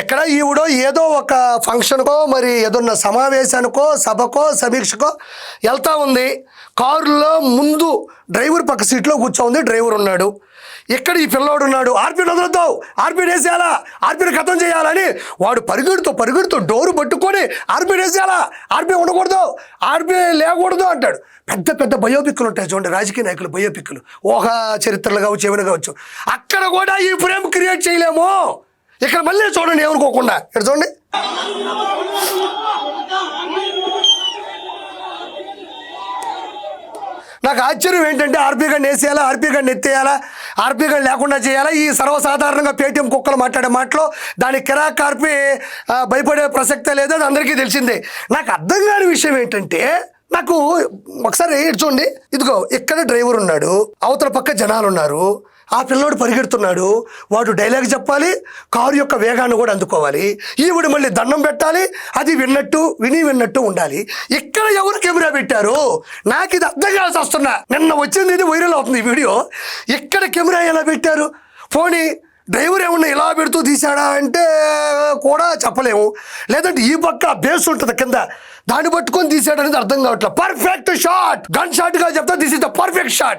ఎక్కడ ఈవిడో ఏదో ఒక ఫంక్షన్కో మరి ఏదన్నా సమావేశానికో సభకో సమీక్షకో వెళ్తా ఉంది. కారులో ముందు డ్రైవర్ పక్క సీట్లో కూర్చోంది, డ్రైవర్ ఉన్నాడు. ఇక్కడ ఈ పిల్లోడు ఉన్నాడు. ఆర్పీని వదలొద్దు, ఆర్పీని వేసేయాలా, ఆర్పీని ఖతం చేయాలని వాడు పరిగెడుతూ డోరు పట్టుకొని ఆర్పీని వేసేయాలా, ఆర్పీ ఉండకూడదు, ఆర్పీ లేకూడదు అంటాడు. పెద్ద పెద్ద బయోపిక్లు ఉంటాయి చూడండి, రాజకీయ నాయకులు బయోపిక్లు, ఊహ చరిత్రలు కావచ్చు, ఏమైనా కావచ్చు. అక్కడ కూడా ఈ ఫ్రేమ్ క్రియేట్ చేయలేము. ఇక్కడ మళ్ళీ చూడండి, ఏమనుకోకుండా ఇక్కడ చూడండి. నాకు ఆశ్చర్యం ఏంటంటే ఆర్పీ గారిని వేసేయాలా, ఆర్పీ గారిని ఎత్తేయాలా, ఆర్పీ గారిని లేకుండా చేయాలా. ఈ సర్వసాధారణంగా పేటీఎం కుక్కలు మాట్లాడే మాటలో దానికి కిరాక్ ఆర్పీ భయపడే ప్రసక్తే లేదు, అది అందరికీ తెలిసిందే. నాకు అర్థం కాని విషయం ఏంటంటే, నాకు ఒకసారి చూడండి, ఇదిగో ఇక్కడ డ్రైవర్ ఉన్నాడు, అవతల పక్క జనాలు ఉన్నారు, ఆ పిల్లోడు పరిగెడుతున్నాడు, వాడు డైలాగ్ చెప్పాలి, కారు యొక్క వేగాన్ని కూడా అందుకోవాలి, ఈవిడ మళ్ళీ దండం పెట్టాలి, అది విన్నట్టు ఉండాలి. ఇక్కడ ఎవరు కెమెరా పెట్టారు? నాకు ఇది అర్థం కావాల్సి వస్తున్నా. నిన్న వచ్చింది, ఇది వైరల్ అవుతుంది ఈ వీడియో. ఇక్కడ కెమెరా ఎలా పెట్టారు? పోనీ డ్రైవర్ ఏమన్నా ఇలా పెడుతూ తీసాడా అంటే కూడా చెప్పలేము. లేదంటే ఈ పక్క బేస్ ఉంటుంది కింద, దాన్ని పట్టుకొని తీసాడనేది అర్థం కావట్లేదు. పర్ఫెక్ట్ షాట్, గన్ షాట్గా చెప్తా, this is the perfect shot.